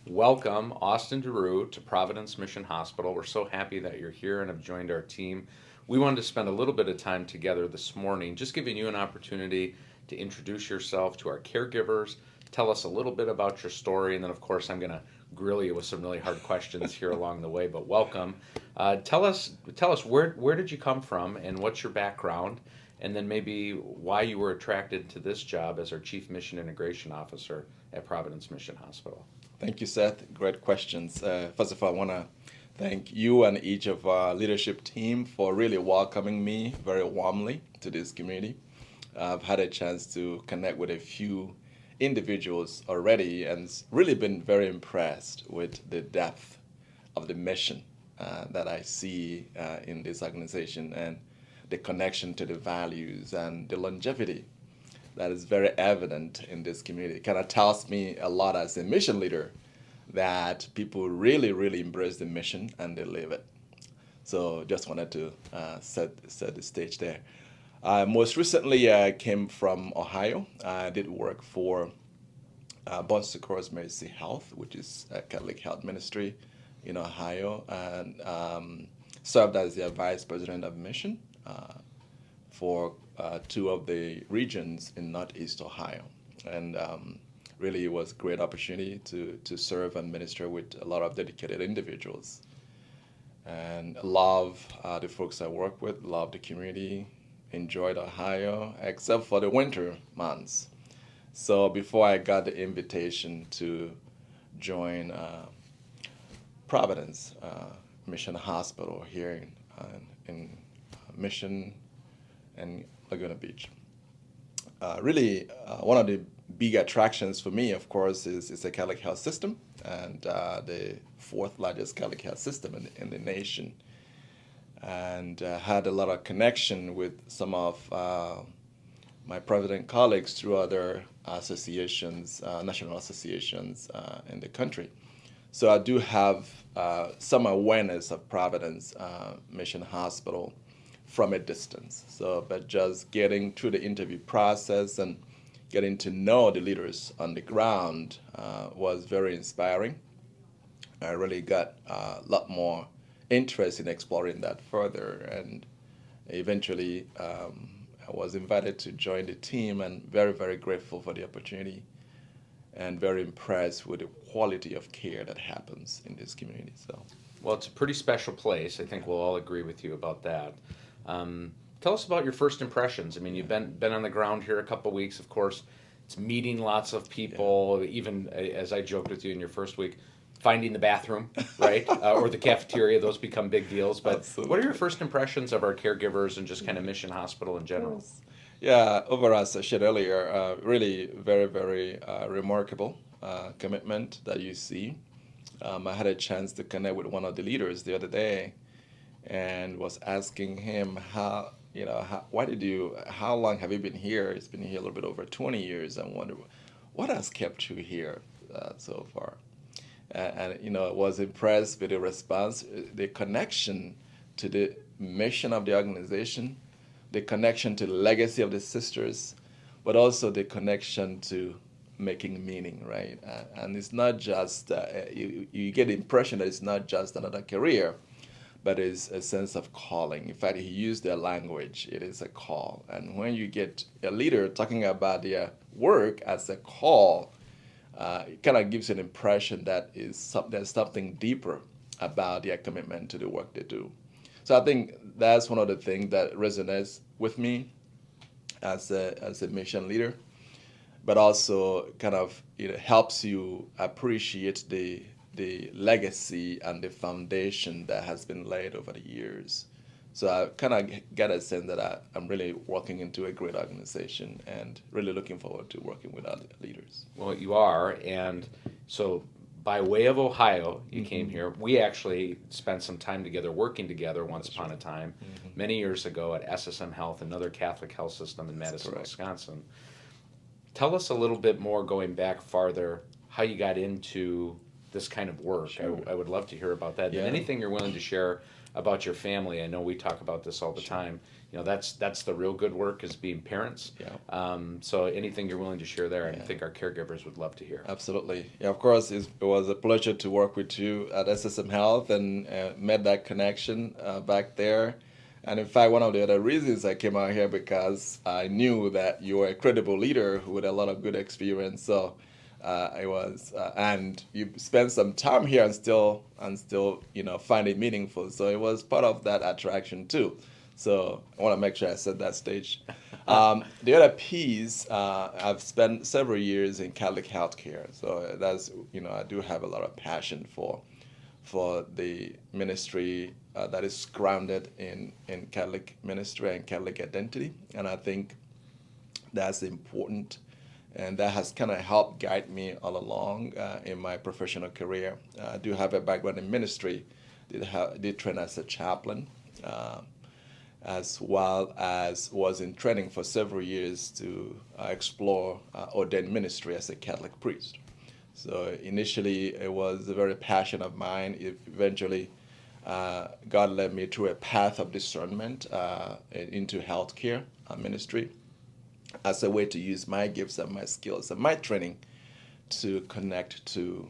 Welcome, Austine Duru, to Providence Mission Hospital. We're so happy that you're here and have joined our team. We wanted to spend a little bit of time together this morning, just giving you an opportunity to introduce yourself to our caregivers, tell us a little bit about your story, and then, of course, I'm going to grill you with some really hard questions here along the way. But welcome. Tell us where did you come from, and what's your background, and then maybe why you were attracted to this job as our Chief Mission Integration Officer at Providence Mission Hospital. Thank you, Seth. Great questions. First of all, I want to thank you and each of our leadership team for really welcoming me very warmly to this community. I've had a chance to connect with a few individuals already and really been very impressed with the depth of the mission that I see in this organization and the connection to the values and the longevity that is very evident in this community. It kind of tells me a lot as a mission leader that people really, really embrace the mission and they live it. So just wanted to set the stage there. Most recently, I came from Ohio. I did work for Bon Secours Mercy Health, which is a Catholic health ministry in Ohio, and served as the vice president of mission for two of the regions in Northeast Ohio. And really, it was a great opportunity to serve and minister with a lot of dedicated individuals. And love the folks I work with, love the community, enjoyed Ohio, except for the winter months. So before I got the invitation to join Providence Mission Hospital here in Mission and Laguna Beach. Really, one of the big attractions for me, of course, is the Catholic health system and the fourth largest Catholic health system in the nation. And had a lot of connection with some of my Provident colleagues through other associations, national associations in the country. So I do have some awareness of Providence Mission Hospital from a distance. So, but just getting through the interview process and getting to know the leaders on the ground was very inspiring. I really got a lot more interest in exploring that further, and eventually I was invited to join the team, and very, very grateful for the opportunity and very impressed with the quality of care that happens in this community. So, Well, it's a pretty special place. I think we'll all agree with you about that. Tell us about your first impressions. I mean, you've been on the ground here a couple weeks, of course. It's meeting lots of people. Even as I joked with you in your first week, finding the bathroom, right, or the cafeteria. Those become big deals. But absolutely. what are your first impressions of our caregivers and just kind of Mission Hospital in general? Yeah, overall, as I shared earlier, really very, very remarkable commitment that you see. I had a chance to connect with one of the leaders the other day, and was asking him how long have you been here? It's been here a little bit over 20 years. I wonder what has kept you here so far. I was impressed with the response, the connection to the mission of the organization, the connection to the legacy of the sisters, but also the connection to making meaning, right? And it's not just, you get the impression that it's not just another career, but it's a sense of calling. In fact, he used their language. It is a call. And when you get a leader talking about their work as a call, it kind of gives you an impression that there's something deeper about their commitment to the work they do. So I think that's one of the things that resonates with me as a mission leader, but also kind of it helps you appreciate the legacy and the foundation that has been laid over the years. So I kind of get a sense that I'm really working into a great organization and really looking forward to working with other leaders. Well, you are, and so by way of Ohio, you came here. We actually spent some time together, working together once upon a time, many years ago at SSM Health, another Catholic health system in Madison, Wisconsin. Tell us a little bit more, going back farther, how you got into this kind of work. Sure. I would love to hear about that. Yeah. And anything you're willing to share about your family. I know we talk about this all the time. that's the real good work, is being parents. Yeah. So anything you're willing to share there, I think our caregivers would love to hear. Absolutely. Yeah, of course, it was a pleasure to work with you at SSM Health and made that connection back there. And in fact, one of the other reasons I came out here because I knew that you were a credible leader with a lot of good experience. So and you spent some time here and still, find it meaningful. So it was part of that attraction too. So I want to make sure I set that stage. The other piece, I've spent several years in Catholic healthcare, so that's I do have a lot of passion for the ministry that is grounded in Catholic ministry and Catholic identity, and I think that's important, and that has kind of helped guide me all along in my professional career. I do have a background in ministry, did train as a chaplain. As well as was in training for several years to explore ordained ministry as a Catholic priest. So initially, it was a very passion of mine. Eventually, God led me through a path of discernment into healthcare ministry as a way to use my gifts and my skills and my training to connect to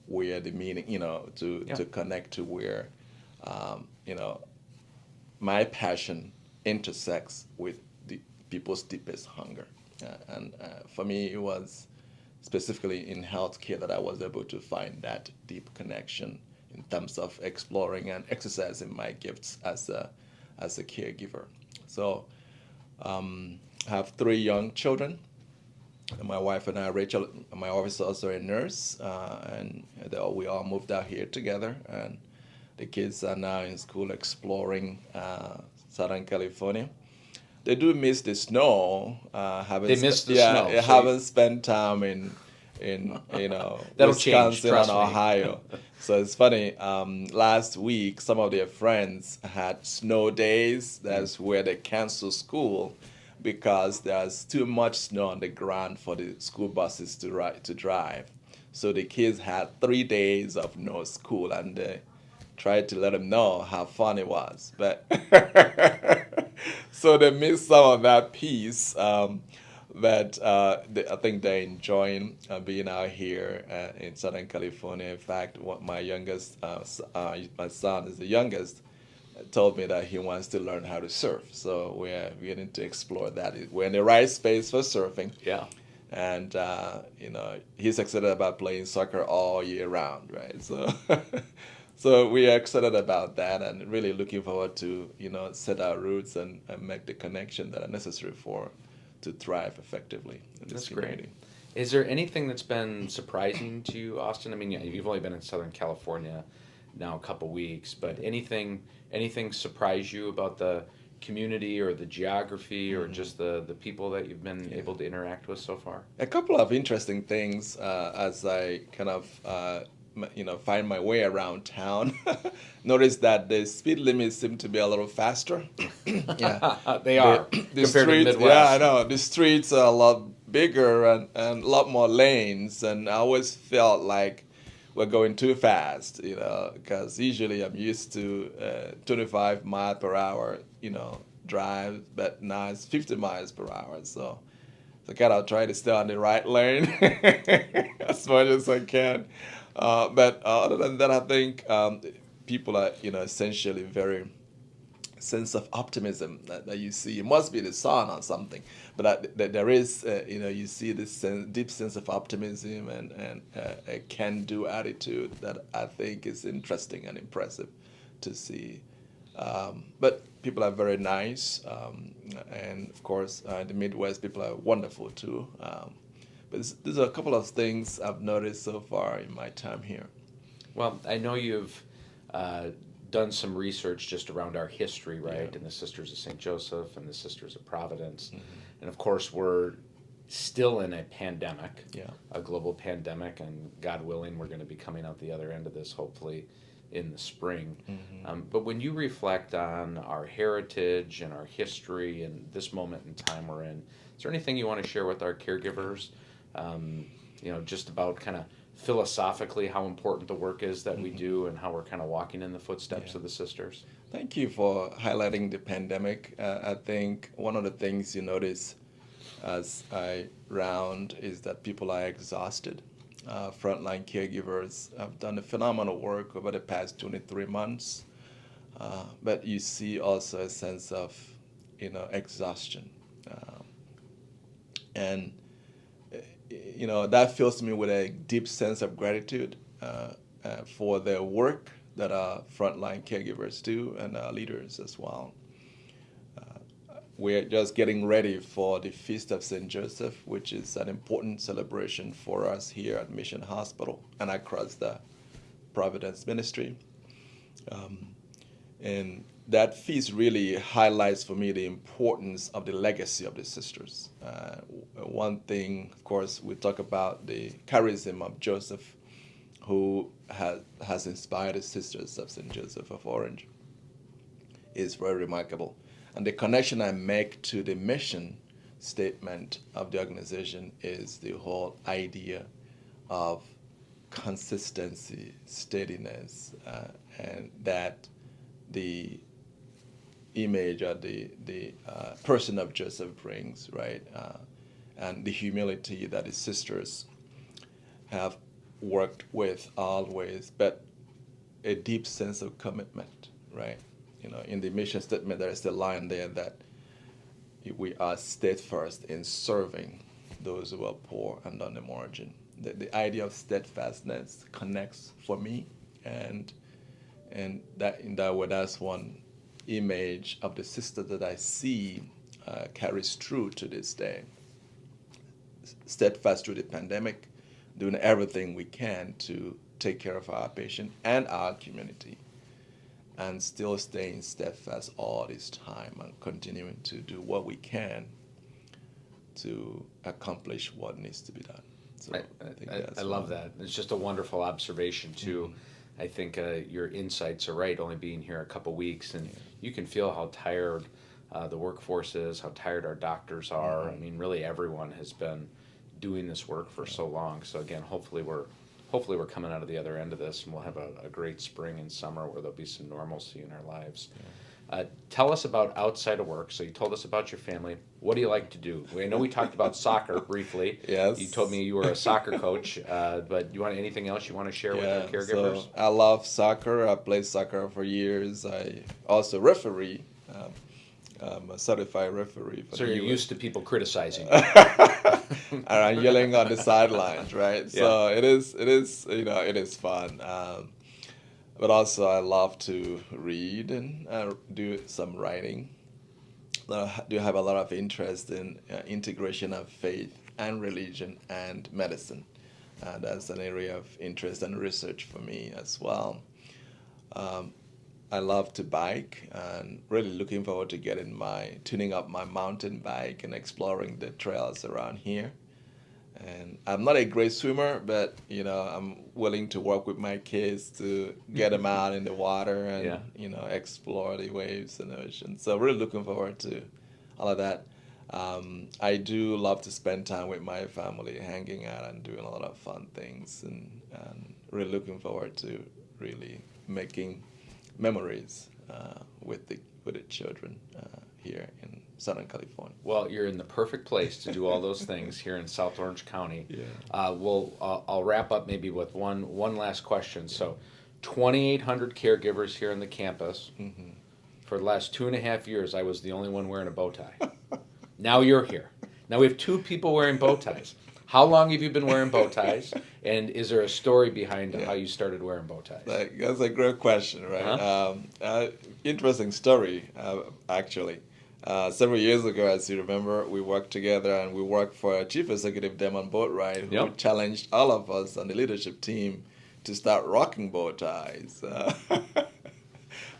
where the meaning, to connect to where, my passion intersects with the people's deepest hunger. And for me, it was specifically in healthcare that I was able to find that deep connection in terms of exploring and exercising my gifts as a caregiver. So I have 3 young children. And my wife and I, Rachel, my wife is also a nurse, and we all moved out here together. And the kids are now in school exploring Southern California. They do miss the snow. They miss the snow. They haven't spent time in That'll change, Wisconsin trust and me. Ohio. So it's funny. Last week, some of their friends had snow days. That's where they cancel school because there's too much snow on the ground for the school buses to drive. So the kids had 3 days of no school, and they tried to let them know how fun it was, but so they missed some of that piece. But I think they're enjoying being out here in Southern California. In fact, my son is the youngest, told me that he wants to learn how to surf. So we're getting to explore that. We're in the right space for surfing. Yeah. And he's excited about playing soccer all year round, right? So. So we are excited about that and really looking forward to, set our roots and make the connection that are necessary to thrive effectively in this community. Great. Is there anything that's been surprising to you, Austine? I mean, you've only been in Southern California now a couple weeks, but anything surprise you about the community or the geography or just the people that you've been able to interact with so far? A couple of interesting things as I kind of find my way around town. Notice that the speed limits seem to be a little faster. Yeah, they are the compared streets, to Midwest. Yeah, I know the streets are a lot bigger and a lot more lanes, and I always felt like we're going too fast, because usually I'm used to 25 mile per hour, drive, but now it's 50 miles per hour. So I kind of try to stay on the right lane as much as I can. But other than that, I think people are, essentially very sense of optimism that you see. It must be the sun or something, but there is, you see this deep sense of optimism and a can-do attitude that I think is interesting and impressive to see. But people are very nice, and of course, in the Midwest, people are wonderful too. But these are a couple of things I've noticed so far in my time here. Well, I know you've done some research just around our history, right? Yeah. And the Sisters of St. Joseph and the Sisters of Providence. Mm-hmm. And of course, we're still in a pandemic, a global pandemic, and God willing, we're going to be coming out the other end of this, hopefully, in the spring. Mm-hmm. But when you reflect on our heritage and our history and this moment in time we're in, is there anything you want to share with our caregivers just about kind of philosophically how important the work is that we do and how we're kind of walking in the footsteps of the sisters? Thank you for highlighting the pandemic. I think one of the things you notice as I round is that people are exhausted. Frontline caregivers have done a phenomenal work over the past 23 months, but you see also a sense of, exhaustion. And that fills me with a deep sense of gratitude for the work that our frontline caregivers do and our leaders as well. We're just getting ready for the Feast of St. Joseph, which is an important celebration for us here at Mission Hospital and across the Providence ministry. And that feast really highlights for me the importance of the legacy of the sisters. One thing, of course, we talk about the charism of Joseph, who has inspired the sisters of St. Joseph of Orange, is very remarkable. And the connection I make to the mission statement of the organization is the whole idea of consistency, steadiness, and that the image or the person of Joseph brings, right? And the humility that his sisters have worked with always, but a deep sense of commitment, right? In the mission statement, there is the line there that we are steadfast in serving those who are poor and on the margin. The idea of steadfastness connects for me, and that in that way, that's one image of the sister that I see carries through to this day. Steadfast through the pandemic, doing everything we can to take care of our patient and our community, and still staying steadfast all this time and continuing to do what we can to accomplish what needs to be done. So I love that. It's just a wonderful observation too. I think your insights are right, only being here a couple weeks, and you can feel how tired the workforce is, how tired our doctors are. I mean, really everyone has been doing this work for so long. So again, hopefully we're coming out of the other end of this, and we'll have a great spring and summer where there'll be some normalcy in our lives. Tell us about outside of work. So you told us about your family. What do you like to do? I know we talked about soccer briefly. Yes. You told me you were a soccer coach, but do you want anything else you want to share with our caregivers? So I love soccer. I played soccer for years. I also referee. I'm a certified referee. So you're used to people criticizing you. And I'm yelling on the sidelines, right? So it is fun. But also I love to read and do some writing. I do have a lot of interest in integration of faith and religion and medicine. That's an area of interest and research for me as well. I love to bike and really looking forward to tuning up my mountain bike and exploring the trails around here. And I'm not a great swimmer, but I'm willing to work with my kids to get them out in the water and explore the waves and the ocean. So really looking forward to all of that. I do love to spend time with my family, hanging out and doing a lot of fun things, and really looking forward to really making memories with the children here in Southern California. Well, you're in the perfect place to do all those things here in South Orange County. I'll wrap up maybe with one last question. So 2,800 caregivers here on the campus. Mm-hmm. For the last 2.5 years, I was the only one wearing a bow tie. Now you're here. Now we have 2 people wearing bow ties. How long have you been wearing bow ties? And is there a story behind how you started wearing bow ties? That's a great question, right? Interesting story, actually. Several years ago, as you remember, we worked together and we worked for a chief executive Demon Boatwright who challenged all of us on the leadership team to start rocking bow ties.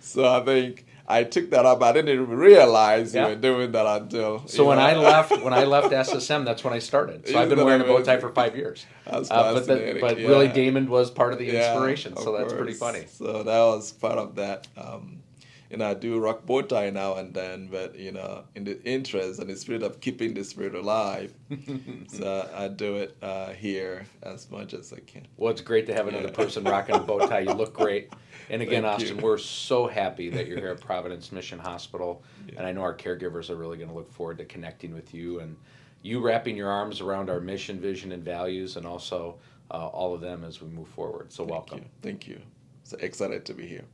So I think I took that up. I didn't even realize you were doing that until. So when I left SSM, that's when I started. So I've been wearing a bow tie for 5 years. That's fascinating. But really, Damon was part of the inspiration. So that's pretty funny. So that was part of that. I do rock bow tie now and then, but in the interest and the spirit of keeping the spirit alive, so I do it here as much as I can. Well, it's great to have another person rocking a bow tie. You look great. And again, Thank Austine, you. we're so happy that you're here at Providence Mission Hospital. And I know our caregivers are really going to look forward to connecting with you and you wrapping your arms around our mission, vision, and values, and also all of them as we move forward. So welcome. Thank you. So excited to be here.